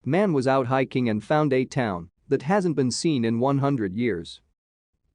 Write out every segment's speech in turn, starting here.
Man was out hiking and found a town that hasn't been seen in 100 years.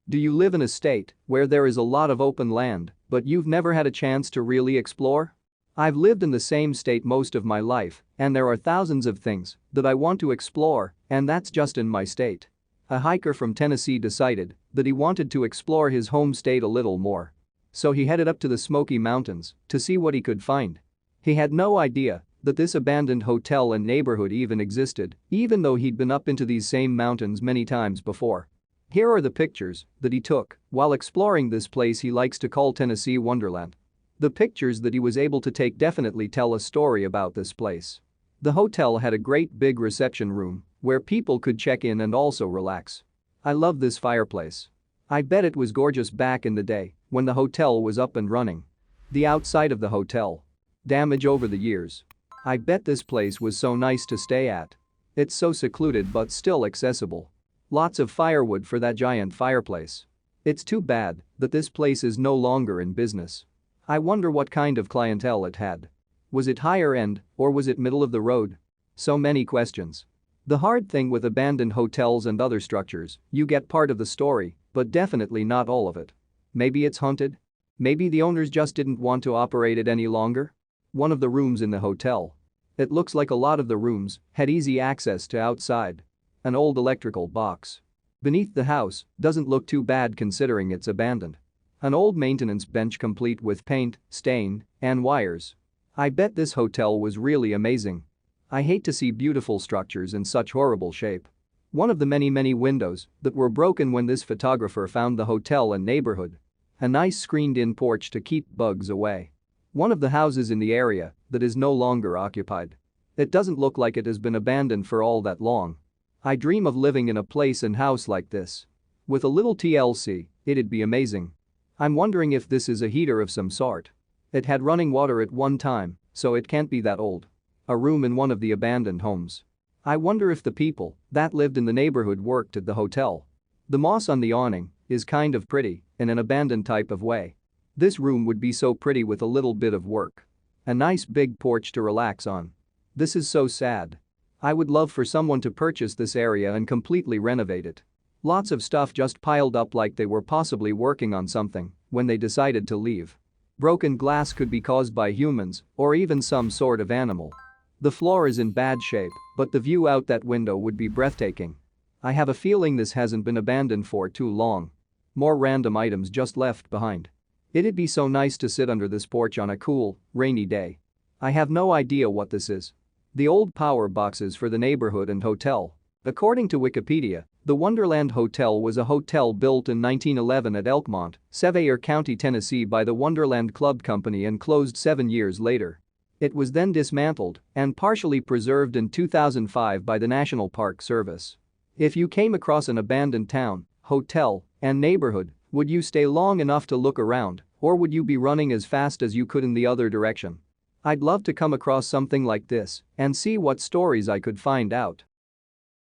Do you live in a state where there is a lot of open land, but you've never had a chance to really explore? I've lived in the same state most of my life, and there are thousands of things that I want to explore, and that's just in my state. A hiker from Tennessee decided that he wanted to explore his home state a little more. So he headed up to the Smoky Mountains to see what he could find. He had no idea that this abandoned hotel and neighborhood even existed, even though he'd been up into these same mountains many times before. Here are the pictures that he took while exploring this place he likes to call Tennessee Wonderland. The pictures that he was able to take definitely tell a story about this place. The hotel had a great big reception room where people could check in and also relax. I love this fireplace. I bet it was gorgeous back in the day when the hotel was up and running. The outside of the hotel. Damage over the years. I bet this place was so nice to stay at. It's so secluded but still accessible. Lots of firewood for that giant fireplace. It's too bad that this place is no longer in business. I wonder what kind of clientele it had. Was it higher end or was it middle of the road? So many questions. The hard thing with abandoned hotels and other structures, you get part of the story, but definitely not all of it. Maybe it's haunted? Maybe the owners just didn't want to operate it any longer? One of the rooms in the hotel. It looks like a lot of the rooms had easy access to outside. An old electrical box. Beneath the house doesn't look too bad considering it's abandoned. An old maintenance bench complete with paint, stain, and wires. I bet this hotel was really amazing. I hate to see beautiful structures in such horrible shape. One of the many windows that were broken when this photographer found the hotel and neighborhood. A nice screened-in porch to keep bugs away. One of the houses in the area that is no longer occupied. It doesn't look like it has been abandoned for all that long. I dream of living in a place and house like this. With a little TLC, it'd be amazing. I'm wondering if this is a heater of some sort. It had running water at one time, so it can't be that old. A room in one of the abandoned homes. I wonder if the people that lived in the neighborhood worked at the hotel. The moss on the awning is kind of pretty in an abandoned type of way. This room would be so pretty with a little bit of work. A nice big porch to relax on. This is so sad. I would love for someone to purchase this area and completely renovate it. Lots of stuff just piled up like they were possibly working on something when they decided to leave. Broken glass could be caused by humans or even some sort of animal. The floor is in bad shape, but the view out that window would be breathtaking. I have a feeling this hasn't been abandoned for too long. More random items just left behind. It'd be so nice to sit under this porch on a cool, rainy day. I have no idea what this is. The old power boxes for the neighborhood and hotel. According to Wikipedia, the Wonderland Hotel was a hotel built in 1911 at Elkmont, Sevier County, Tennessee by the Wonderland Club Company and closed 7 years later. It was then dismantled and partially preserved in 2005 by the National Park Service. If you came across an abandoned town, hotel, and neighborhood, would you stay long enough to look around, or would you be running as fast as you could in the other direction? I'd love to come across something like this and see what stories I could find out.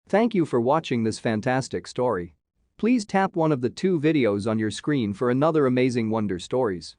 Thank you for watching this fantastic story. Please tap one of the 2 videos on your screen for another amazing wonder stories.